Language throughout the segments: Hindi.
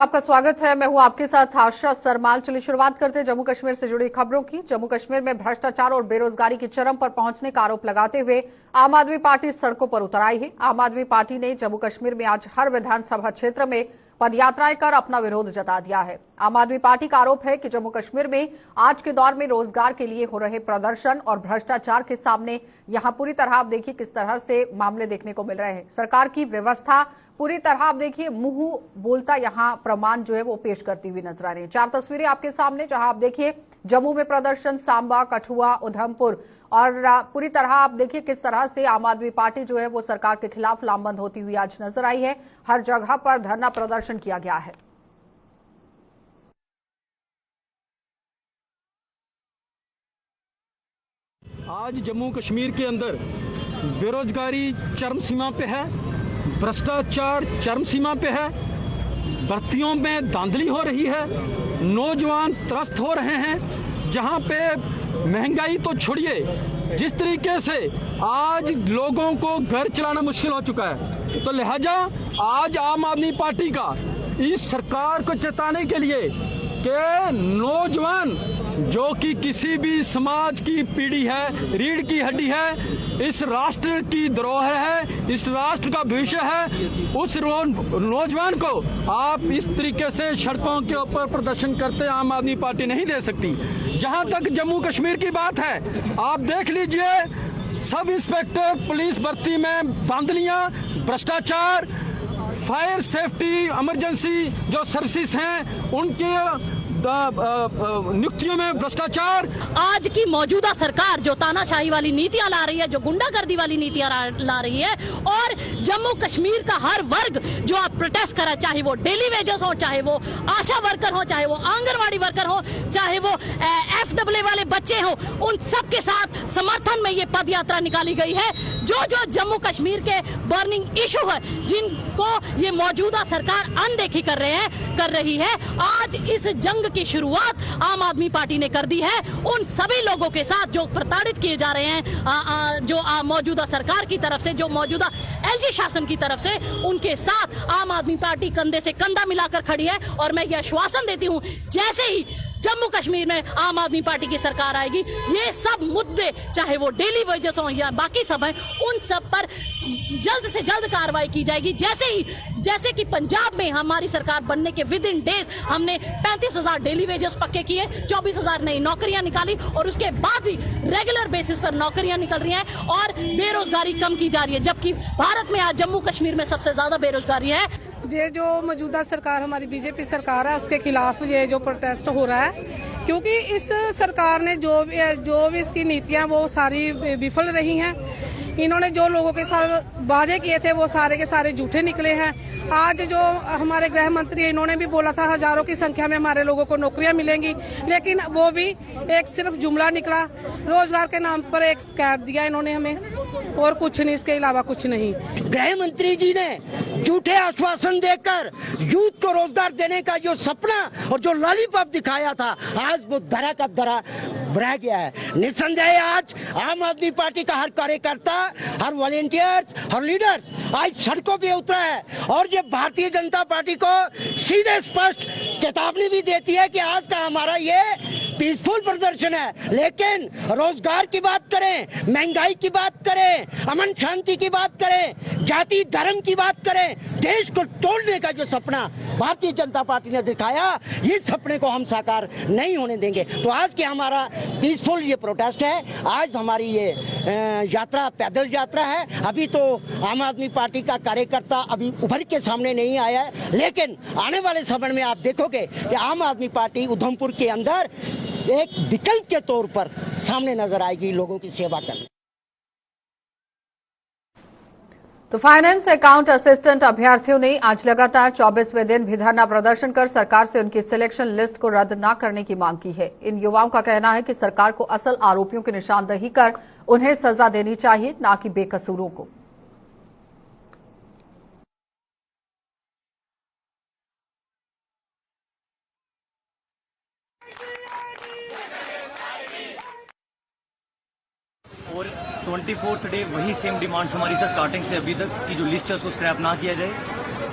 आपका स्वागत है। मैं हूं आपके साथ आशा सरमाल। चलिए शुरुआत करते हैं जम्मू कश्मीर से जुड़ी खबरों की। जम्मू कश्मीर में भ्रष्टाचार और बेरोजगारी की चरम पर पहुंचने का आरोप लगाते हुए आम आदमी पार्टी सड़कों पर उतर आई है। आम आदमी पार्टी ने जम्मू कश्मीर में आज हर विधानसभा क्षेत्र में पदयात्राएं कर अपना विरोध जता दिया है। आम आदमी पार्टी का आरोप है कि जम्मू कश्मीर में आज के दौर में रोजगार के लिए हो रहे प्रदर्शन और भ्रष्टाचार के सामने यहां पूरी तरह आप देखिए किस तरह से मामले देखने को मिल रहे हैं। सरकार की व्यवस्था पूरी तरह आप देखिए मुंह बोलता यहां प्रमाण जो है वो पेश करती हुई नजर आ रही है। 4 तस्वीरें आपके सामने, जहां आप देखिए जम्मू में प्रदर्शन, सांबा, कठुआ, उधमपुर और पूरी तरह आप देखिए किस तरह से आम आदमी पार्टी जो है वो सरकार के खिलाफ लामबंद होती हुई आज नजर आई है। हर जगह पर धरना प्रदर्शन किया गया है। आज जम्मू कश्मीर के अंदर बेरोजगारी चरम सीमा पे है, भ्रष्टाचार चरम सीमा पे है, भर्तियों में धांधली हो रही है, नौजवान त्रस्त हो रहे हैं। जहां पे महंगाई तो छोड़िए, जिस तरीके से आज लोगों को घर चलाना मुश्किल हो चुका है, तो लिहाजा आज आम आदमी पार्टी का इस सरकार को चेताने के लिए कि नौजवान जो कि किसी भी समाज की पीढ़ी है, रीढ़ की हड्डी है, इस राष्ट्र की धरोहर है, इस राष्ट्र का भविष्य है, उस नौजवान को आप इस तरीके से सड़कों के ऊपर प्रदर्शन करते आम आदमी पार्टी नहीं दे सकती। जहां तक जम्मू कश्मीर की बात है, आप देख लीजिए सब इंस्पेक्टर पुलिस भर्ती में धांधलियां, भ्रष्टाचार, फायर सेफ्टी इमरजेंसी जो सर्विसेज हैं उनके नियुक्तियों में भ्रष्टाचार। आज की मौजूदा सरकार जो तानाशाही वाली नीतियां ला रही है, जो गुंडागर्दी वाली नीतियां ला रही है, और जम्मू कश्मीर का हर वर्ग जो आप प्रोटेस्ट करा, चाहे वो डेली वेजेस हो, चाहे वो आशा वर्कर हो, चाहे वो आंगनवाड़ी वर्कर हो, चाहे वो FAA वाले बच्चे हो, उन सब के साथ समर्थन में ये पद यात्रा निकाली गई है। जो जो जम्मू कश्मीर के बर्निंग इशू है, जिनको ये मौजूदा सरकार अनदेखी कर रही है, आज इस जंग की शुरुआत आम आदमी पार्टी ने कर दी है। उन सभी लोगों के साथ जो प्रताड़ित किए जा रहे हैं, जो मौजूदा सरकार की तरफ से, जो मौजूदा LG शासन की तरफ से, उनके साथ आम आदमी पार्टी कंधे से कंधा मिलाकर खड़ी है। और मैं यह आश्वासन देती हूं, जैसे ही जम्मू कश्मीर में आम आदमी पार्टी की सरकार आएगी, ये सब मुद्दे चाहे वो डेली वेजेस हो या बाकी सब है, उन सब पर जल्द से जल्द कार्रवाई की जाएगी। जैसे कि पंजाब में हमारी सरकार बनने के विद इन डेज हमने 35,000 डेली वेजेस पक्के किए, 24,000 नई नौकरियां निकाली, और उसके बाद भी रेगुलर बेसिस पर नौकरियां निकल रही हैं और बेरोजगारी कम की जा रही है, जबकि भारत में आज जम्मू कश्मीर में सबसे ज्यादा बेरोजगारी है। ये जो मौजूदा सरकार हमारी BJP सरकार है, उसके खिलाफ ये जो प्रोटेस्ट हो रहा है, क्योंकि इस सरकार ने जो भी इसकी नीतियां वो सारी विफल रही हैं। इन्होंने जो लोगों के साथ वादे किए थे वो सारे के सारे झूठे निकले हैं। आज जो हमारे गृह मंत्री है, इन्होंने भी बोला था हजारों की संख्या में हमारे लोगों को नौकरियां मिलेंगी, लेकिन वो भी एक सिर्फ जुमला निकला। रोजगार के नाम पर एक स्कैम दिया इन्होंने हमें, और कुछ नहीं, इसके अलावा कुछ नहीं। गृह मंत्री जी ने झूठे आश्वासन देकर यूथ को रोजगार देने का जो सपना और जो लॉलीपॉप दिखाया था, आज वो धरा का धरा रह गया है। निस्संदेह आज आम आदमी पार्टी का हर कार्यकर्ता, हर वॉलेंटियर्स, हर लीडर्स आज सड़कों पे उतरा है, और ये भारतीय जनता पार्टी को सीधे स्पष्ट चेतावनी भी देती है कि आज का हमारा ये पीसफुल प्रदर्शन है, लेकिन रोजगार की बात करें, महंगाई की बात करें, अमन शांति की बात करें, जाति धर्म की बात करें, देश को तोड़ने का जो सपना भारतीय जनता पार्टी ने दिखाया, इस सपने को हम साकार नहीं होने देंगे। तो आज की हमारा पीसफुल ये प्रोटेस्ट है, आज हमारी ये यात्रा पैदल यात्रा है। अभी तो आम आदमी पार्टी का कार्यकर्ता अभी उभर के सामने नहीं आया है, लेकिन आने वाले समय में आप देखोगे कि आम आदमी पार्टी उधमपुर के अंदर एक विकल्प के तौर पर सामने नजर आएगी लोगों की सेवा करने। तो फाइनेंस अकाउंट असिस्टेंट अभ्यर्थियों ने आज लगातार 24वें दिन भी धरना प्रदर्शन कर सरकार से उनकी सिलेक्शन लिस्ट को रद्द न करने की मांग की है। इन युवाओं का कहना है कि सरकार को असल आरोपियों की निशानदेही कर उन्हें सजा देनी चाहिए, न कि बेकसूरों को। और 24th डे वही सेम डिमांड्स हमारी सर स्टार्टिंग से अभी तक की जो लिस्ट है उसको स्क्रैप ना किया जाए,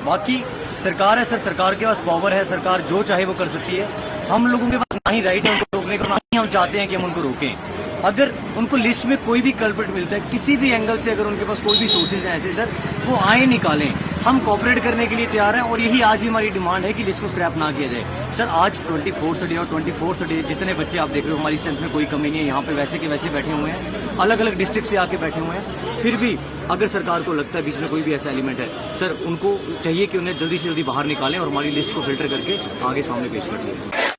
बाकी सरकार है सर, सरकार के पास पावर है, सरकार जो चाहे वो कर सकती है। हम लोगों के पास ना ही राइट है उनको रोकने का, ना ही हम चाहते हैं कि हम उनको रोकें। अगर उनको लिस्ट में कोई भी कल्प्रिट मिलता है किसी भी एंगल से, अगर उनके पास कोई भी सोर्सेज हैं ऐसे सर, वो आए निकालें। हम कोऑपरेट करने के लिए तैयार हैं और यही आज भी हमारी डिमांड है कि लिस्ट को स्क्रैप ना किया जाए। सर आज 24th डे और 24th डे जितने बच्चे आप देख रहे हो, हमारी स्ट्रेंथ में कोई कमी नहीं है। यहाँ पे वैसे के वैसे बैठे हुए हैं, अलग अलग डिस्ट्रिक्ट से आके बैठे हुए हैं। फिर भी अगर सरकार को लगता है बीच में कोई भी ऐसा एलिमेंट है सर, उनको चाहिए कि उन्हें जल्दी से जल्दी बाहर निकालें और हमारी लिस्ट को फिल्टर करके आगे सामने पेश करें।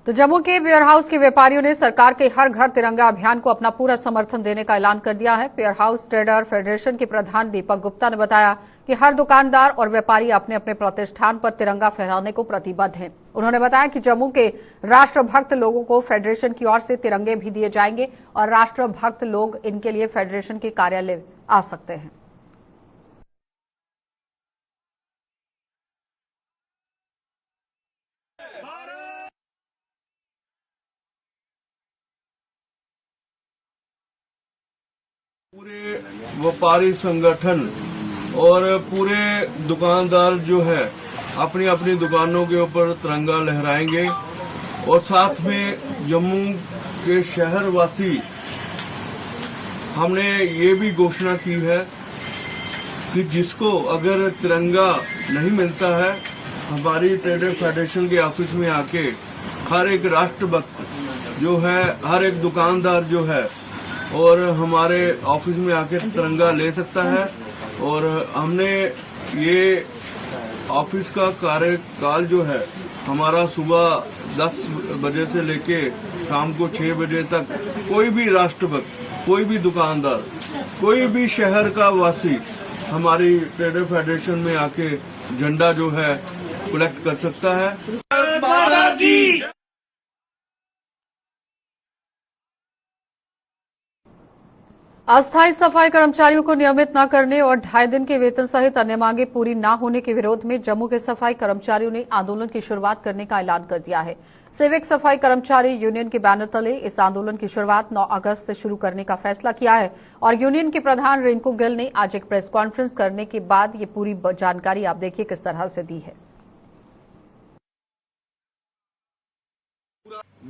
तो जम्मू के वेयर हाउस के व्यापारियों ने सरकार के हर घर तिरंगा अभियान को अपना पूरा समर्थन देने का ऐलान कर दिया है। वेयर हाउस ट्रेडर फेडरेशन के प्रधान दीपक गुप्ता ने बताया कि हर दुकानदार और व्यापारी अपने अपने प्रतिष्ठान पर तिरंगा फहराने को प्रतिबद्ध हैं। उन्होंने बताया कि जम्मू के राष्ट्रभक्त लोगों को फेडरेशन की ओर से तिरंगे भी दिए जाएंगे और राष्ट्रभक्त लोग इनके लिए फेडरेशन के कार्यालय आ सकते हैं। पूरे व्यापारी संगठन और पूरे दुकानदार जो है अपनी अपनी दुकानों के ऊपर तिरंगा लहराएंगे और साथ में जम्मू के शहरवासी हमने ये भी घोषणा की है कि जिसको अगर तिरंगा नहीं मिलता है, हमारी ट्रेडर फेडरेशन के ऑफिस में आके हर एक राष्ट्रभक्त जो है, हर एक दुकानदार जो है और हमारे ऑफिस में आके तिरंगा ले सकता है। और हमने ये ऑफिस का कार्यकाल जो है हमारा सुबह 10 बजे से लेके शाम को 6 बजे तक कोई भी राष्ट्रभक्त, कोई भी दुकानदार, कोई भी शहर का वासी हमारी ट्रेडर फेडरेशन में आके झंडा जो है कलेक्ट कर सकता है। अस्थायी सफाई कर्मचारियों को नियमित न करने और 2.5 दिन के वेतन सहित अन्य मांगे पूरी न होने के विरोध में जम्मू के सफाई कर्मचारियों ने आंदोलन की शुरुआत करने का ऐलान कर दिया है। सिविक सफाई कर्मचारी यूनियन के बैनर तले इस आंदोलन की शुरुआत 9 अगस्त से शुरू करने का फैसला किया है और यूनियन के प्रधान रिंकू गिल ने आज एक प्रेस कॉन्फ्रेंस करने के बाद ये पूरी जानकारी आप देखिए किस तरह से दी है।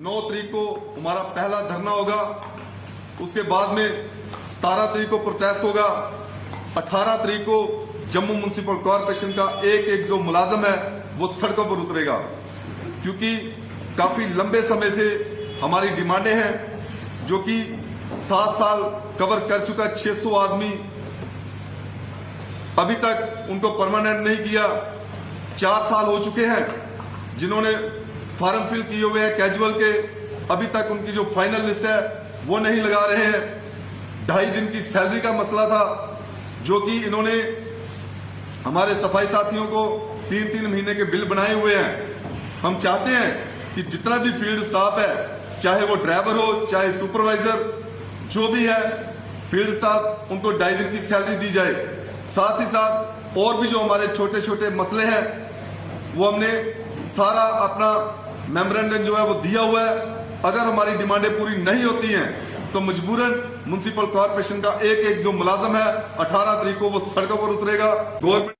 9 तारीख को हमारा पहला धरना होगा, उसके बाद में 17 तारीख को प्रोटेस्ट होगा, 18 तारीख को जम्मू म्युनिसिपल कॉर्पोरेशन का एक जो मुलाजम है वो सड़कों पर उतरेगा, क्योंकि काफी लंबे समय से हमारी डिमांडें हैं जो कि 7 साल कवर कर चुका 600 आदमी अभी तक उनको परमानेंट नहीं किया। 4 साल हो चुके हैं जिन्होंने फॉर्म फिल किए हुए हैं कैजुअल के, अभी तक उनकी जो फाइनल लिस्ट है वो नहीं लगा रहे हैं। 2.5 दिन की सैलरी का मसला था जो कि इन्होंने हमारे सफाई साथियों को 3-3 महीने के बिल बनाए हुए हैं। हम चाहते हैं कि जितना भी फील्ड स्टाफ है, चाहे वो ड्राइवर हो, चाहे सुपरवाइजर, जो भी है फील्ड स्टाफ, उनको 2.5 दिन की सैलरी दी जाए। साथ ही साथ और भी जो हमारे छोटे छोटे मसले हैं वो हमने सारा अपना मेमोरेंडम जो है वो दिया हुआ है। अगर हमारी डिमांडें पूरी नहीं होती हैं तो मजबूरन म्युनिसिपल कॉर्पोरेशन का एक जो मुलाजम है 18 तारीख को वो सड़कों पर उतरेगा। गवर्नमेंट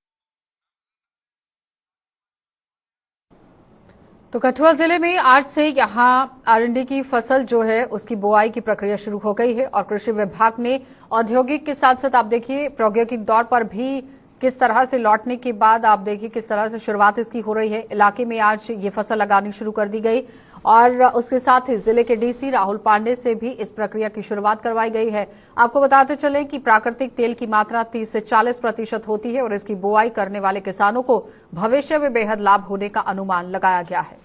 तो कठुआ जिले में आज से यहां आरंडी की फसल जो है उसकी बुआई की प्रक्रिया शुरू हो गई है और कृषि विभाग ने औद्योगिक के साथ साथ आप देखिए प्रौद्योगिक दौर पर भी किस तरह से लौटने के बाद आप देखिए किस तरह से शुरुआत इसकी हो रही है। इलाके में आज ये फसल लगानी शुरू कर दी गई और उसके साथ ही जिले के डीसी राहुल पांडे से भी इस प्रक्रिया की शुरुआत करवाई गई है। आपको बताते चले कि प्राकृतिक तेल की मात्रा 30 से 40% होती है और इसकी बुआई करने वाले किसानों को भविष्य में बेहद लाभ होने का अनुमान लगाया गया है।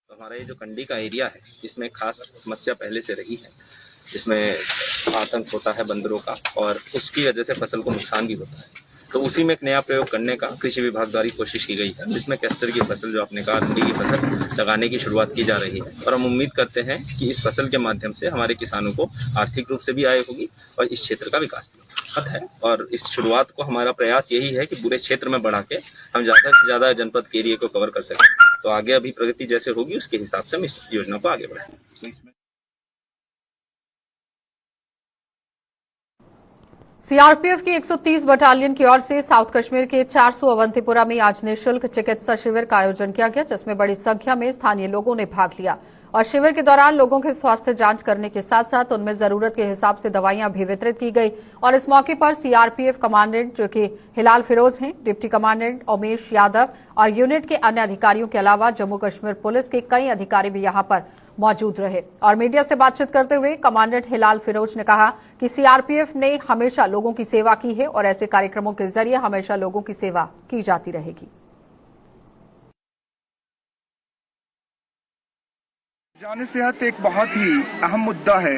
हमारा ये जो कंडी का एरिया है इसमें खास समस्या पहले से रही है, इसमें आतंक होता है बंदरों का और उसकी वजह से फसल को नुकसान भी होता है। तो उसी में एक नया प्रयोग करने का कृषि विभाग द्वारा कोशिश की गई है, जिसमें कैस्टर की फसल जो आपने कहा अरंडी की फसल लगाने की शुरुआत की जा रही है और हम उम्मीद करते हैं कि इस फसल के माध्यम से हमारे किसानों को आर्थिक रूप से भी आय होगी और इस क्षेत्र का विकास भी है। और इस शुरुआत को हमारा प्रयास यही है कि पूरे क्षेत्र में बढ़ा के हम ज़्यादा से ज़्यादा जनपद के एरिया को कवर कर सकें। तो आगे अभी प्रगति जैसे होगी उसके हिसाब से हम इस योजना को आगे बढ़ाएंगे। सीआरपीएफ की 130 बटालियन की ओर से साउथ कश्मीर के 400 अवंतीपुरा में आज निःशुल्क चिकित्सा शिविर का आयोजन किया गया, जिसमें बड़ी संख्या में स्थानीय लोगों ने भाग लिया और शिविर के दौरान लोगों के स्वास्थ्य जांच करने के साथ साथ उनमें जरूरत के हिसाब से दवाइयां भी वितरित की गई। और इस मौके पर सीआरपीएफ कमांडेंट जो कि हिलाल फिरोज हैं, डिप्टी कमांडेंट उमेश यादव और यूनिट के अन्य अधिकारियों के अलावा जम्मू कश्मीर पुलिस के कई अधिकारी भी यहां पर मौजूद रहे। और मीडिया से बातचीत करते हुए कमांडेंट हिलाल फिरोज ने कहा कि सीआरपीएफ ने हमेशा लोगों की सेवा की है और ऐसे कार्यक्रमों के जरिए हमेशा लोगों की सेवा की जाती रहेगी। जान सेहत एक बहुत ही अहम मुद्दा है।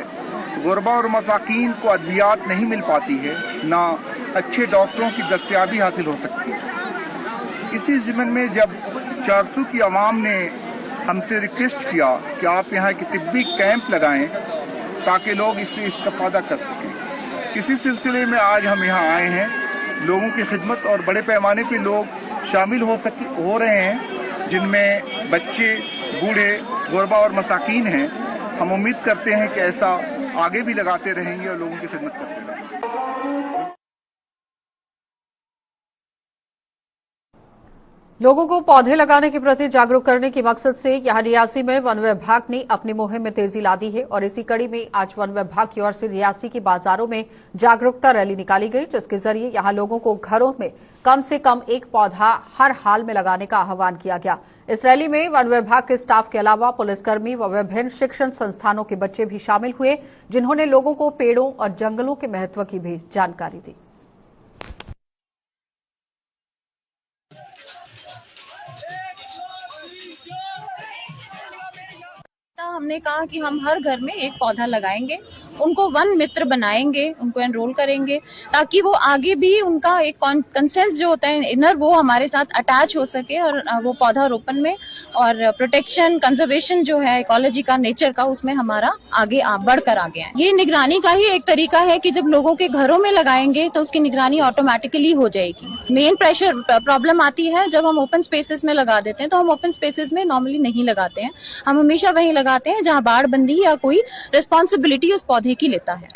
गुरबा और मसाकीन को अद्वियात नहीं मिल पाती है, ना अच्छे डॉक्टरों की दस्तयाबी हासिल हो सकती है। इसी ज़िम्मन में जब 400 की आवाम ने हमसे रिक्वेस्ट किया कि आप यहाँ की तिब्बी कैंप लगाएं ताकि लोग इससे इस्तेफादा कर सकें, इसी सिलसिले में आज हम यहाँ आए हैं। लोगों की खिदमत और बड़े पैमाने पे लोग शामिल हो रहे हैं, जिनमें बच्चे, बूढ़े, गुरबा और मसाकीन हैं। हम उम्मीद करते हैं कि ऐसा आगे भी लगाते रहेंगे और लोगों की खिदमत करते रहेंगे। लोगों को पौधे लगाने के प्रति जागरूक करने की मकसद से यहां रियासी में वन विभाग ने अपनी मुहिम में तेजी ला दी है और इसी कड़ी में आज वन विभाग की ओर से रियासी के बाजारों में जागरूकता रैली निकाली गई, जिसके जरिए यहां लोगों को घरों में कम से कम एक पौधा हर हाल में लगाने का आह्वान किया गया। इस रैली में वन विभाग के स्टाफ के अलावा पुलिसकर्मी व विभिन्न शिक्षण संस्थानों के बच्चे भी शामिल हुए, जिन्होंने लोगों को पेड़ों और जंगलों के महत्व की भी जानकारी दी। हमने कहा कि हम हर घर में एक पौधा लगाएंगे, उनको वन मित्र बनाएंगे, उनको एनरोल करेंगे ताकि वो आगे भी उनका एक कंसेंस जो होता है इनर, वो हमारे साथ अटैच हो सके और वो पौधा रोपण में और प्रोटेक्शन, कंजर्वेशन जो है इकोलॉजी का, नेचर का, उसमें हमारा आगे बढ़कर आगे आए। ये निगरानी का ही एक तरीका है कि जब लोगों के घरों में लगाएंगे तो उसकी निगरानी ऑटोमेटिकली हो जाएगी। मेन प्रॉब्लम आती है जब हम ओपन स्पेसेस में लगा देते हैं, तो हम ओपन स्पेसेस में नॉर्मली नहीं लगाते हैं, हम हमेशा वहीं लगाते हैं जहां बाड़ बंदी या कोई रिस्पॉन्सिबिलिटी उस पौधे की लेता है।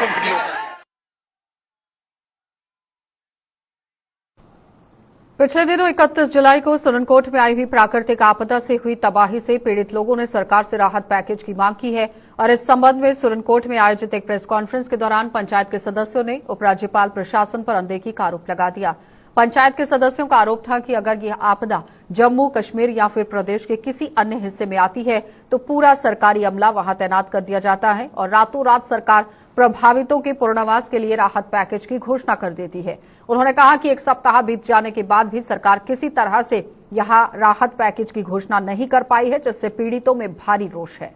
पिछले दिनों 31 जुलाई को सुरनकोट में आई हुई प्राकृतिक आपदा से हुई तबाही से पीड़ित लोगों ने सरकार से राहत पैकेज की मांग की है और इस संबंध में सुरनकोट में आयोजित एक प्रेस कॉन्फ्रेंस के दौरान पंचायत के सदस्यों ने उपराज्यपाल प्रशासन पर अनदेखी का आरोप लगा दिया। पंचायत के सदस्यों का आरोप था कि अगर यह आपदा जम्मू कश्मीर या फिर प्रदेश के किसी अन्य हिस्से में आती है तो पूरा सरकारी अमला वहां तैनात कर दिया जाता है और रातों रात सरकार प्रभावितों के पुनर्वास के लिए राहत पैकेज की घोषणा कर देती है। उन्होंने कहा कि एक सप्ताह बीत जाने के बाद भी सरकार किसी तरह से यहां राहत पैकेज की घोषणा नहीं कर पाई है, जिससे पीड़ितों में भारी रोष है।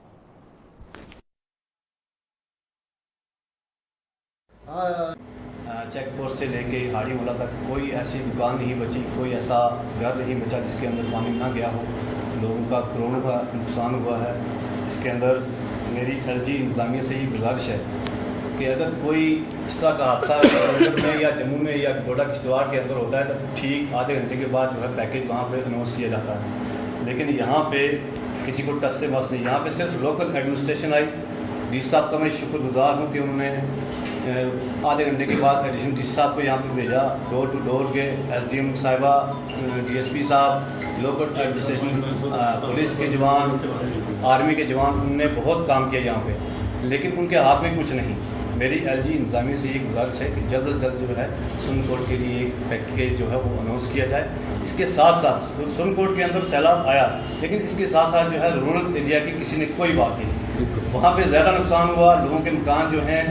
चेक पोस्ट से लेके हाड़ी मोला तक कोई ऐसी दुकान नहीं बची, कोई ऐसा घर नहीं बचा जिसके अंदर पानी ना गया हो। लोगों का करोड़ों का नुकसान हुआ है। इसके अंदर मेरी अर्जी इंतजामिया से ही गुजारिश है कि अगर कोई इस तरह का हादसा रंगत में या जम्मू में या डोडा किश्तवाड़ के अंदर होता है तो ठीक आधे घंटे के बाद जो है पैकेज वहाँ पे अनाउंस किया जाता है, लेकिन यहाँ पे किसी को टच से बस नहीं। यहाँ पे सिर्फ लोकल एडमिनिस्ट्रेशन आई। डी साहब का मैं शुक्रगुजार हूँ कि उन्होंने आधे घंटे के बाद एडिशनल डी साहब को यहाँ पे भेजा, डोर टू डोर के एसडीएम साहिबा, डीएसपी साहब, लोकल एडमिनिस्ट्रेशन, पुलिस के जवान, आर्मी के जवान, उनने बहुत काम किया यहाँ पे, लेकिन उनके हाथ में कुछ नहीं। मेरी एलजी इंतजामिया से ये गुजारिश है कि जल्द से जल्द जो है सुरनकोट के लिए एक पैकेज जो है वो अनाउंस किया जाए। इसके साथ साथ सुरनकोट के अंदर सैलाब आया, लेकिन इसके साथ साथ जो है रूरल एरिया की किसी ने कोई बात नहीं, वहाँ पे ज़्यादा नुकसान हुआ। लोगों के मकान जो हैं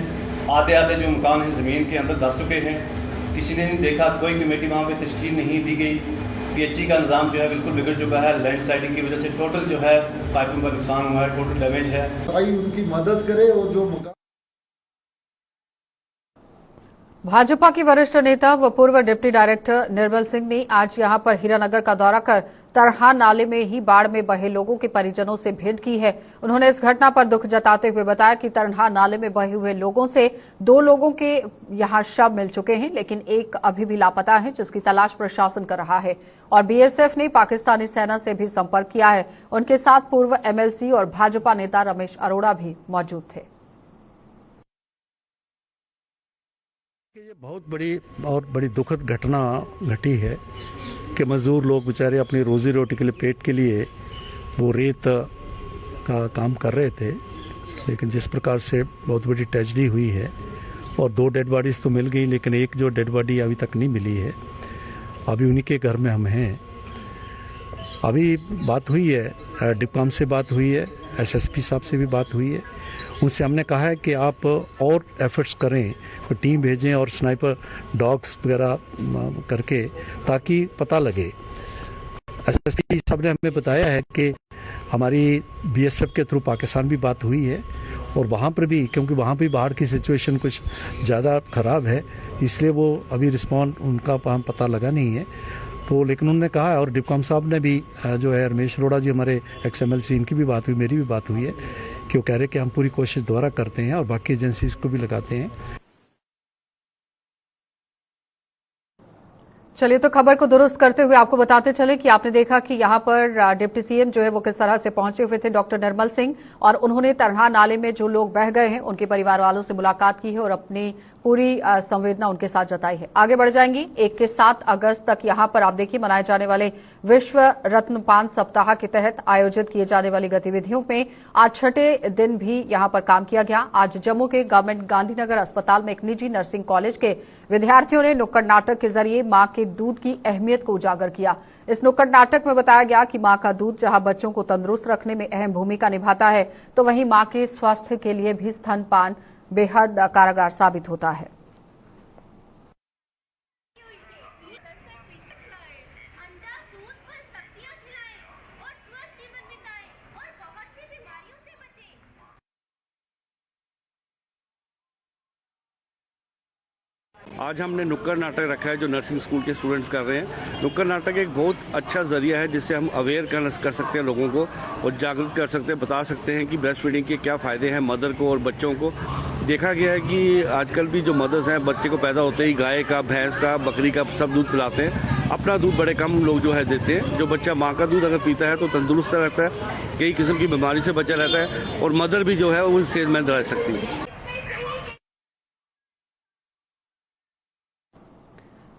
आधे जो मकान हैं ज़मीन के अंदर धस चुके हैं, किसी ने नहीं देखा, कोई कमेटी वहाँ पे तश्कील नहीं दी गई। पीएचई का निज़ाम जो है बिल्कुल बिगड़ चुका है। लैंड स्लाइडिंग की वजह से टोटल जो है पाइपों का नुकसान हुआ है, टोटल डैमेज है। उनकी मदद करे और जो भाजपा के वरिष्ठ नेता व पूर्व डिप्टी डायरेक्टर निर्मल सिंह ने आज यहां पर हीरानगर का दौरा कर तरहा नाले में ही बाढ़ में बहे लोगों के परिजनों से भेंट की है। उन्होंने इस घटना पर दुख जताते हुए बताया कि तरहा नाले में बहे हुए लोगों से 2 लोगों के यहां शव मिल चुके हैं, लेकिन एक अभी भी लापता है, जिसकी तलाश प्रशासन कर रहा है। और बीएसएफ ने पाकिस्तानी सेना से भी संपर्क किया है। उनके साथ पूर्व एमएलसी और भाजपा नेता रमेश अरोड़ा भी मौजूद थे। देखिए, ये बहुत बड़ी दुखद घटना घटी है कि मज़दूर लोग बेचारे अपनी रोजी रोटी के लिए, पेट के लिए वो रेत का काम कर रहे थे, लेकिन जिस प्रकार से बहुत बड़ी ट्रेजेडी हुई है और 2 डेड बॉडीज़ तो मिल गई, लेकिन एक जो डेड बॉडी अभी तक नहीं मिली है, अभी उन्हीं के घर में हम हैं। अभी बात हुई है, डिप्कॉम से बात हुई है, एसएसपी साहब से भी बात हुई है। उनसे हमने कहा है कि आप और एफर्ट्स करें, टीम भेजें और स्नाइपर डॉग्स वगैरह करके, ताकि पता लगे। एसएसपी साहब ने हमें बताया है कि हमारी बीएसएफ के थ्रू पाकिस्तान भी बात हुई है और वहाँ पर भी, क्योंकि वहाँ भी बाहर की सिचुएशन कुछ ज़्यादा ख़राब है, इसलिए वो अभी रिस्पॉन्ड उनका हम पता लगा नहीं है। तो लेकिन उन्होंने कहा है, और डिप्कॉम साहब ने भी जो है, रमेश अरोड़ा जी हमारे XMLC, इनकी भी बात हुई, मेरी भी बात हुई है कि वो कह रहे कि हम पूरी कोशिश दोबारा करते हैं और बाकी एजेंसीज को भी लगाते हैं। चलिए, तो खबर को दुरुस्त करते हुए आपको बताते चले कि आपने देखा कि यहाँ पर डिप्टी सीएम जो है वो किस तरह से पहुंचे हुए थे, डॉक्टर निर्मल सिंह, और उन्होंने तरहा नाले में जो लोग बह गए हैं उनके परिवार वालों से मुलाकात की है और अपनी पूरी संवेदना उनके साथ जताई है। आगे बढ़ जाएंगी। 1 से 7 अगस्त तक यहाँ पर आप देखिए मनाए जाने वाले विश्व रत्नपान सप्ताह के तहत आयोजित किए जाने वाली गतिविधियों में आज 6ठे दिन भी यहाँ पर काम किया गया। आज जम्मू के गवर्नमेंट गांधीनगर अस्पताल में एक निजी नर्सिंग कॉलेज के विद्यार्थियों ने नुक्कड़ नाटक के जरिए मां के दूध की अहमियत को उजागर किया। इस नुक्कड़ नाटक में बताया गया कि मां का दूध जहां बच्चों को तंदुरुस्त रखने में अहम भूमिका निभाता है, तो वहीं मां के स्वास्थ्य के लिए भी स्तनपान बेहद कारगर साबित होता है। आज हमने नुक्कड़ नाटक रखा है जो नर्सिंग स्कूल के स्टूडेंट्स कर रहे हैं। नुक्कड़ नाटक एक बहुत अच्छा जरिया है जिससे हम अवेयर कर सकते हैं लोगों को और जागरूक कर सकते हैं, बता सकते हैं कि ब्रेस्ट फीडिंग के क्या फ़ायदे हैं मदर को और बच्चों को। देखा गया है कि आजकल भी जो मदर्स हैं बच्चे को पैदा होते ही गाय का, भैंस का, बकरी का सब दूध पिलाते हैं। अपना दूध बड़े कम लोग जो है देते हैं। जो बच्चा माँ का दूध अगर पीता है तो तंदुरुस्त रहता है, कई किस्म की बीमारी से बचा रहता है और मदर भी जो है वो सेहतमंद रह सकती है।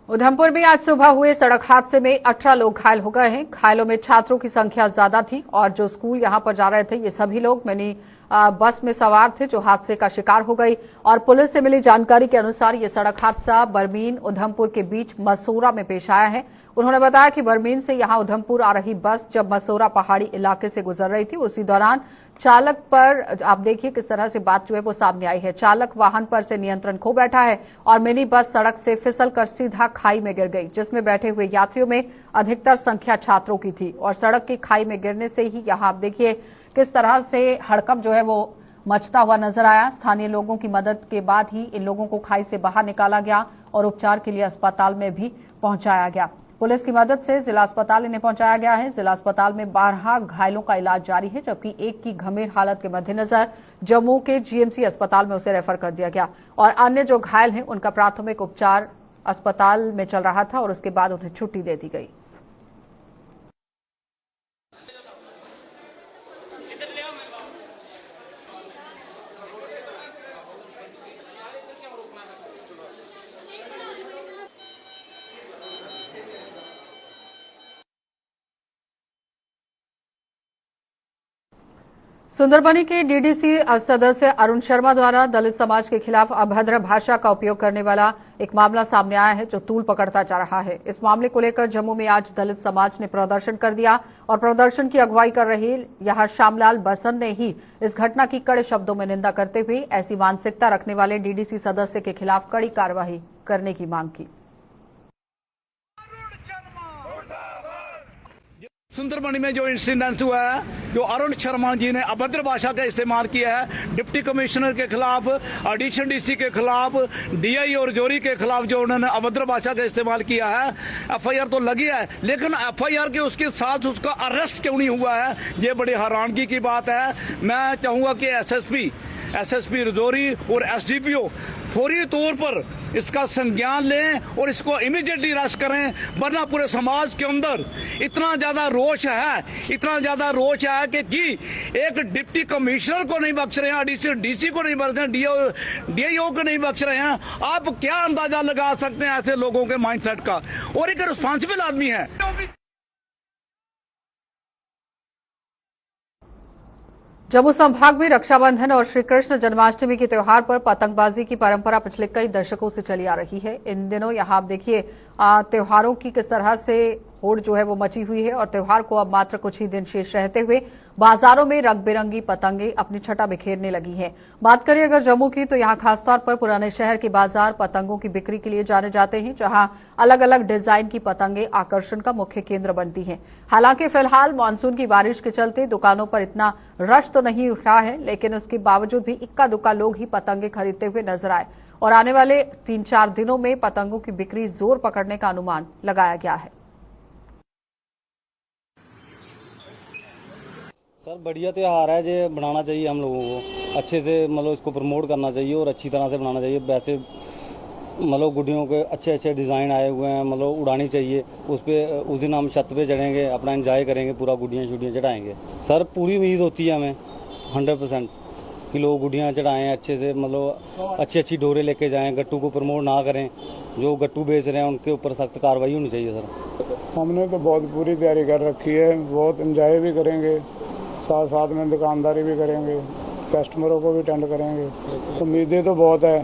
उधमपुर में आज सुबह हुए सड़क हादसे में 18 लोग घायल हो गए हैं। घायलों में छात्रों की संख्या ज्यादा थी और जो स्कूल यहां पर जा रहे थे ये सभी लोग मिनी बस में सवार थे जो हादसे का शिकार हो गई। और पुलिस से मिली जानकारी के अनुसार ये सड़क हादसा बरमीन उधमपुर के बीच मसूरा में पेश आया है। उन्होंने बताया कि बरमीन से यहां उधमपुर आ रही बस जब मसूरा पहाड़ी इलाके से गुजर रही थी, उसी दौरान चालक पर आप देखिए किस तरह से बात जो है वो सामने आई है। चालक वाहन पर से नियंत्रण खो बैठा है और मिनी बस सड़क से फिसलकर सीधा खाई में गिर गई, जिसमें बैठे हुए यात्रियों में अधिकतर संख्या छात्रों की थी। और सड़क की खाई में गिरने से ही यहां आप देखिए किस तरह से हड़कंप जो है वो मचता हुआ नजर आया। स्थानीय लोगों की मदद के बाद ही इन लोगों को खाई से बाहर निकाला गया और उपचार के लिए अस्पताल में भी पहुंचाया गया। पुलिस की मदद से जिला अस्पताल इन्हें पहुंचाया गया है। जिला अस्पताल में 12 घायलों का इलाज जारी है, जबकि एक की गंभीर हालत के मद्देनजर जम्मू के जीएमसी अस्पताल में उसे रेफर कर दिया गया और अन्य जो घायल हैं उनका प्राथमिक उपचार अस्पताल में चल रहा था और उसके बाद उन्हें छुट्टी दे दी गई। सुंदरबनी के डीडीसी सदस्य अरुण शर्मा द्वारा दलित समाज के खिलाफ अभद्र भाषा का उपयोग करने वाला एक मामला सामने आया है जो तूल पकड़ता जा रहा है। इस मामले को लेकर जम्मू में आज दलित समाज ने प्रदर्शन कर दिया और प्रदर्शन की अगुवाई कर रहे यहां श्यामलाल बसंत ने ही इस घटना की कड़े शब्दों में निंदा करते हुए ऐसी मानसिकता रखने वाले डीडीसी सदस्य के खिलाफ कड़ी कार्रवाई करने की मांग की। सुंदरबनी में जो इंसिडेंट हुआ है, जो अरुण शर्मा जी ने अभद्र भाषा का इस्तेमाल किया है डिप्टी कमिश्नर के खिलाफ, एडिशनल डीसी के खिलाफ, डीआई और जोरी के खिलाफ जो उन्होंने अभद्र भाषा का इस्तेमाल किया है, एफआईआर तो लगी है, लेकिन एफआईआर के उसके साथ उसका अरेस्ट क्यों नहीं हुआ है, ये बड़ी हैरानगी की बात है। मैं चाहूंगा कि एसएसपी एसएसपी राजौरी और एसडीपीओ फौरी तौर पर इसका संज्ञान लें और इसको इमीडिएटली अरेस्ट करें, वरना पूरे समाज के अंदर इतना ज्यादा रोष है कि एक डिप्टी कमिश्नर को नहीं बख्श रहे हैं, डीसी को नहीं बख्श रहे हैं, डीआईओ को नहीं बख्श रहे हैं। आप क्या अंदाजा लगा सकते हैं ऐसे लोगों के माइंडसेट का? और एक रिस्पॉन्सिबल आदमी है। जम्मू संभाग में रक्षाबंधन और श्री कृष्ण जन्माष्टमी के त्योहार पर पतंगबाजी की परंपरा पिछले कई दशकों से चली आ रही है। इन दिनों यहां आप देखिए त्योहारों की किस तरह से होड़ जो है वो मची हुई है और त्योहार को अब मात्र कुछ ही दिन शेष रहते हुए बाजारों में रंग बिरंगी पतंगे अपनी छटा बिखेरने लगी हैं। बात करें अगर जम्मू की, तो यहां खासतौर पर पुराने शहर के बाजार पतंगों की बिक्री के लिए जाने जाते हैं, जहां अलग अलग डिजाइन की पतंगे आकर्षण का मुख्य केंद्र बनती हैं। हालांकि फिलहाल मानसून की बारिश के चलते दुकानों पर इतना रश तो नहीं उठा है, लेकिन उसके बावजूद भी इक्का दुक्का लोग ही पतंगे खरीदते हुए नजर आए और आने वाले 3-4 दिनों में पतंगों की बिक्री जोर पकड़ने का अनुमान लगाया गया है। सर बढ़िया त्योहार है, जो बनाना चाहिए हम लोगों को अच्छे से, मतलब इसको प्रमोट करना चाहिए और अच्छी तरह से बनाना चाहिए। वैसे मतलब गुड्डियों के अच्छे अच्छे डिज़ाइन आए हुए हैं, मतलब उड़ानी चाहिए। उस दिन हम छत पे चढ़ेंगे, अपना एंजॉय करेंगे, पूरा गुड्डियाँ शुड्डियाँ चढ़ाएंगे। सर पूरी उम्मीद होती है हमें 100% कि लोग गुड्डियाँ चढ़ाएँ अच्छे से, मतलब अच्छी अच्छी डोरे लेके जाएँ, गट्टू को प्रमोट ना करें। जो गट्टू बेच रहे हैं उनके ऊपर सख्त कार्रवाई होनी चाहिए। सर हमने तो बहुत पूरी तैयारी कर रखी है, बहुत एंजॉय भी करेंगे, साथ साथ में दुकानदारी भी करेंगे, कस्टमरों को भी अटेंड करेंगे। उम्मीदें तो बहुत है,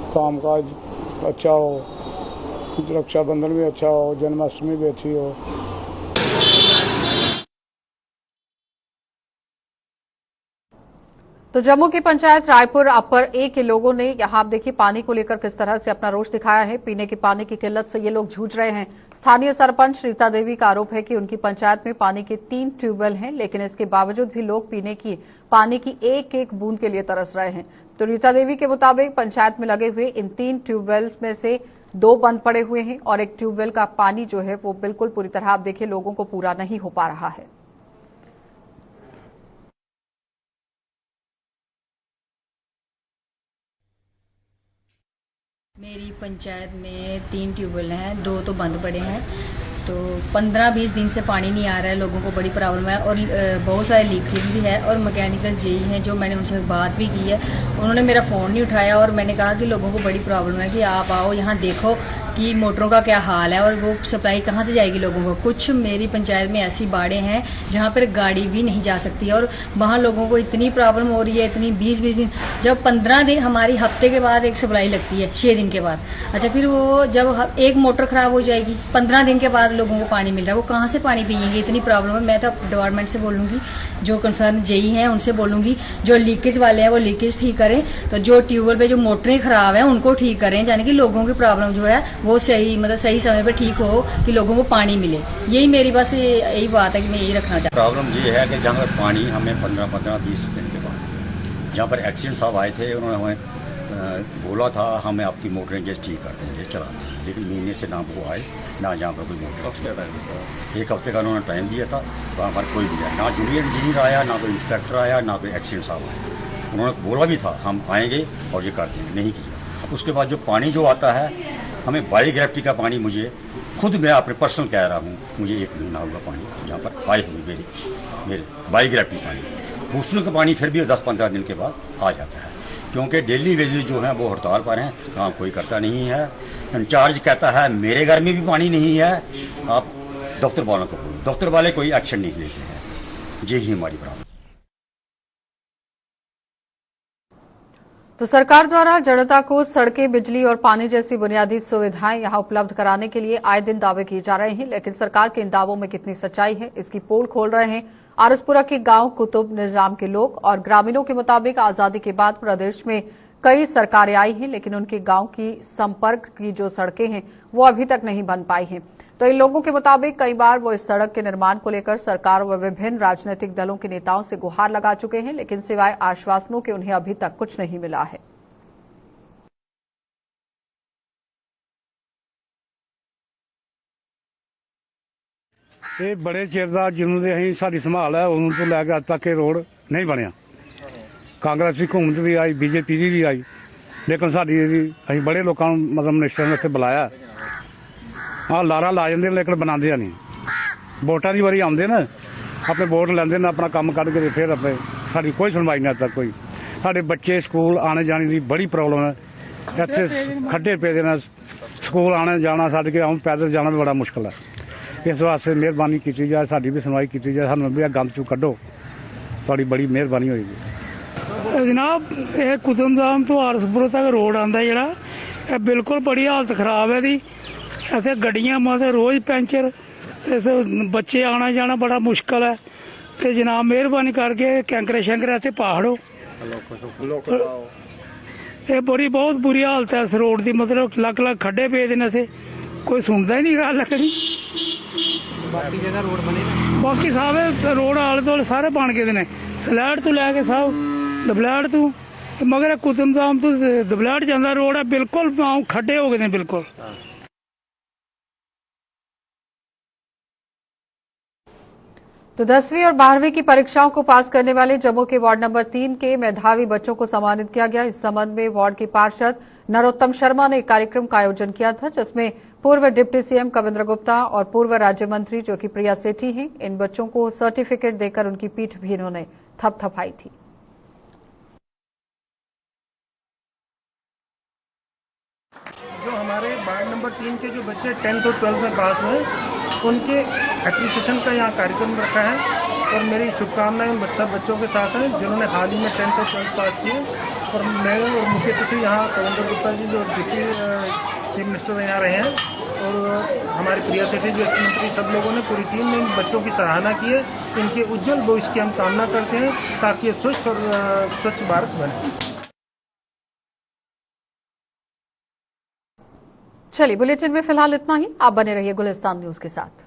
कामकाज अच्छा हो, रक्षाबंधन भी अच्छा हो, जन्माष्टमी भी अच्छी हो। तो जम्मू की पंचायत रायपुर अपर ए के लोगों ने यहां आप देखिए पानी को लेकर किस तरह से अपना रोष दिखाया है। पीने के पानी की किल्लत से ये लोग जूझ रहे हैं। स्थानीय सरपंच रीता देवी का आरोप है कि उनकी पंचायत में पानी के 3 ट्यूबवेल हैं, लेकिन इसके बावजूद भी लोग पीने की पानी की एक एक बूंद के लिए तरस रहे हैं। तो रीता देवी के मुताबिक पंचायत में लगे हुए इन 3 ट्यूबवेल्स में से 2 बंद पड़े हुए हैं और एक ट्यूबवेल का पानी जो है वो बिल्कुल पूरी तरह आप देखिए लोगों को पूरा नहीं हो पा रहा है। मेरी पंचायत में 3 ट्यूबवेल हैं, 2 तो बंद पड़े हैं। तो 15-20 दिन से पानी नहीं आ रहा है, लोगों को बड़ी प्रॉब्लम है और बहुत सारे लीकेज भी है। और मैकेनिकल जेई हैं जो मैंने उनसे बात भी की है, उन्होंने मेरा फ़ोन नहीं उठाया और मैंने कहा कि लोगों को बड़ी प्रॉब्लम है कि आप आओ यहाँ देखो कि मोटरों का क्या हाल है और वो सप्लाई कहाँ से जाएगी लोगों को। कुछ मेरी पंचायत में ऐसी बाड़ें हैं जहाँ पर गाड़ी भी नहीं जा सकती और वहाँ लोगों को इतनी प्रॉब्लम हो रही है, इतनी 20-20 दिन, जब 15 दिन हमारी हफ्ते के बाद एक सप्लाई लगती है 6 दिन के बाद। अच्छा फिर वो जब एक मोटर खराब हो जाएगी, 15 दिन के बाद लोगों को पानी मिल रहा है, वो कहाँ से पानी पियेंगे? इतनी प्रॉब्लम है। मैं तो डिपार्टमेंट से बोलूँगी, जो कंसर्न जेई हैं उनसे बोलूँगी, जो लीकेज वाले हैं वो लीकेज ठीक करें, तो जो ट्यूबवेल पे जो मोटरें खराब हैं उनको ठीक करें, यानी कि लोगों की प्रॉब्लम जो है वो सही मतलब सही समय पे ठीक हो कि लोगों को पानी मिले। यही मेरी बस यही बात है कि मैं यही रखना चाहता हूँ। प्रॉब्लम ये है कि जहाँ पर पानी हमें 15-20 दिन के बाद, जहाँ पर एक्सीडेंट साहब आए थे, उन्होंने हमें बोला था हमें आपकी मोटरें जैसे ठीक कर देंगे, चला देंगे, लेकिन महीने से ना वो आए ना जहाँ पर कोई मोटर। 1 हफ्ते का उन्होंने टाइम दिया था, वहाँ पर कोई भी आया, ना जूनियर इंजीनियर आया, ना कोई इंस्पेक्टर आया, ना कोई एक्सीडेंट साहब आया। उन्होंने बोला भी था हम आएंगे और ये कर देंगे, नहीं किया। उसके बाद जो पानी जो आता है हमें बाई ग्रेविटी का पानी, मुझे खुद मैं अपने पर्सनल कह रहा हूँ, मुझे 1 महीना हुआ पानी यहाँ पर आए हुए मेरे बाई ग्रेविटी पानी। दूसरों का पानी फिर भी 10-15 दिन के बाद आ जाता है, क्योंकि डेली वेजेस जो हैं वो हड़ताल पर हैं, काम कोई करता नहीं है। इंचार्ज कहता है मेरे घर में भी पानी नहीं है, आप दफ्तर वालों को बोलो, दफ्तर वाले कोई एक्शन नहीं लेते हैं। यही हमारी प्रॉब्लम। तो सरकार द्वारा जनता को सड़कें, बिजली और पानी जैसी बुनियादी सुविधाएं यहां उपलब्ध कराने के लिए आए दिन दावे किए जा रहे हैं, लेकिन सरकार के इन दावों में कितनी सच्चाई है इसकी पोल खोल रहे हैं आरसपुरा के गांव कुतुब निजाम के लोग। और ग्रामीणों के मुताबिक आजादी के बाद प्रदेश में कई सरकारें आई हैं, लेकिन उनके गांव की संपर्क की जो सड़कें हैं वो अभी तक नहीं बन पाई हैं। तो इन लोगों के मुताबिक कई बार वो इस सड़क के निर्माण को लेकर सरकार व विभिन्न राजनीतिक दलों के नेताओं से गुहार लगा चुके हैं, लेकिन सिवाय आश्वासनों के उन्हें अभी तक कुछ नहीं मिला है। ਇਹ ਬੜੇ ਚਿਰ ਦਾ ਜਿਹਨੂੰ ਦੇ ਅਸੀਂ ਸਾਡੀ ਸੰਭਾਲ ਹੈ ਉਹਨੂੰ ਤੋਂ ਲੈ ਕੇ ਅੱਜ ਤੱਕ ਇਹ ਰੋਡ ਨਹੀਂ ਬਣਿਆ ਕਾਂਗਰਸੀ ਹਕੂਮਤ ਵੀ ਆਈ, ਬੀਜੇਪੀ ਦੀ ਵੀ ਆਈ, ਲੇਕਿਨ ਸਾਡੀ ਅਸੀਂ ਬੜੇ ਲੋਕਾਂ ਨੂੰ ਮਤਲਬ ਮਿਨਿਸਟਰ ਨੇ ਇੱਥੇ ਬੁਲਾਇਆ। ਆਹ ਲਾਰਾ ਲਾ ਜਾਂਦੇ ਲੇਕਿਨ ਬਣਾਉਂਦੇ ਨਹੀਂ। ਵੋਟਾਂ ਦੀ ਵਾਰੀ ਆਉਂਦੇ ਨਾ, ਆਪਣੇ ਵੋਟ ਲੈਂਦੇ ਨੇ, ਆਪਣਾ ਕੰਮ ਕੱਢ ਕੇ ਫਿਰ ਆਪਣੇ ਸਾਡੀ ਕੋਈ ਸੁਣਵਾਈ ਨਹੀਂ ਤੱਕ ਕੋਈ। ਸਾਡੇ ਬੱਚੇ ਸਕੂਲ ਆਣੇ ਜਾਣੇ ਦੀ ਬੜੀ ਪ੍ਰੋਬਲਮ ਹੈ। ਇੱਥੇ ਖੱਡੇ ਪਏ ਨੇ, ਸਕੂਲ ਆਣੇ ਜਾਣਾ ਛੱਡ ਕੇ ਹੁਣ ਪੈਦਲ ਜਾਣਾ ਵੀ ਬੜਾ ਮੁਸ਼ਕਲ ਹੈ। ਇਸ ਵਾਸਤੇ ਮਿਹਰਬਾਨੀ ਕੀਤੀ ਜਾਏ, ਸਾਡੀ ਵੀ ਸੁਣਵਾਈ ਕੀਤੀ ਜਾਏ, ਸਾਨੂੰ ਵੀ ਗੰਦ ਚੋਂ ਕੱਢੋ, ਤੁਹਾਡੀ ਬੜੀ ਮਿਹਰਬਾਨੀ ਹੋਏਗੀ। ਜਨਾਬ ਇਹ ਕੁਤਮਦਾਮ ਤੋਂ ਆਰਸਪੁਰ ਤੱਕ ਰੋਡ ਆਉਂਦਾ ਜਿਹੜਾ, ਇਹ ਬਿਲਕੁਲ ਬੜੀ ਹਾਲਤ ਖਰਾਬ ਹੈ ਦੀ। ਇੱਥੇ ਗੱਡੀਆਂ ਮਾਤੇ ਰੋਜ਼ ਪੈਂਚਰ, ਇਸ ਬੱਚੇ ਆਣਾ ਜਾਣਾ ਬੜਾ ਮੁਸ਼ਕਲ ਹੈ। ਤੇ ਜਨਾਬ ਮਿਹਰਬਾਨੀ ਕਰਕੇ ਕੈਂਕਰੇ ਸ਼ੈਂਕਰੇ ਇੱਥੇ ਪਹਾੜੋ, ਇਹ ਬੜੀ ਬਹੁਤ ਬੁਰੀ ਹਾਲਤ ਹੈ ਇਸ ਰੋਡ ਦੀ। ਮਤਲਬ ਲੱਖ ਲੱਖ ਖੱਡੇ ਪਏ ਦੇ ਨੇ ਇੱਥੇ, ਕੋਈ ਸੁਣਦਾ ਹੀ ਨਹੀਂ ਗੱਲ ਲੱਕੜੀ। ਬਾਕੀ ਜਗ੍ਹਾ ਰੋਡ ਬਣੇ, ਬਾਕੀ ਸਾਰੇ ਰੋਡ ਆਲੇ ਦੁਆਲੇ ਸਾਰੇ ਬਣ ਗਏ ਨੇ, ਸਲੈਡ ਤੋਂ ਲੈ ਕੇ ਸਭ ਦਬਲੈੜ ਤੋਂ, ਮਗਰ ਕੁਤਮਦਾਮ ਤੋਂ ਦਬਲੈੜ ਜਾਂਦਾ ਰੋਡ ਹੈ, ਬਿਲकुल खड्डे हो गए हैं बिल्कुल। तो 10वीं और 12वीं की परीक्षाओं को पास करने वाले जम्मू के वार्ड नंबर 3 के मेधावी बच्चों को सम्मानित किया गया। इस संबंध में वार्ड के पार्षद नरोत्तम शर्मा ने एक कार्यक्रम का आयोजन किया था, जिसमें पूर्व डिप्टी सीएम कविंद्र गुप्ता और पूर्व राज्य मंत्री जो कि प्रिया सेठी हैं, इन बच्चों को सर्टिफिकेट देकर उनकी पीठ भी इन्होंने थपथपाई थी। जो हमारे वार्ड नंबर 3 के जो बच्चे 10th और 12th में पास हुए, उनके एप्रिसिएशन का यहाँ कार्यक्रम रखा है और मेरी शुभकामनाएं उन बच्चों के साथ हैं जिन्होंने हाल ही में 10th और 12th पास किए। और मैं और मुख्य अतिथि यहाँ कविंद्र गुप्ता जी जो डिप्टी चीफ मिनिस्टर यहाँ रहे हैं और हमारे प्रिया सेठी जी मंत्री, सब लोगों ने पूरी टीम ने इन बच्चों की सराहना की है। इनके उज्जवल भविष्य की हम कामना करते हैं ताकि ये स्वच्छ भारत बने। चलिए बुलेटिन में फिलहाल इतना ही। आप बने रहिए गुलिस्तान न्यूज के साथ।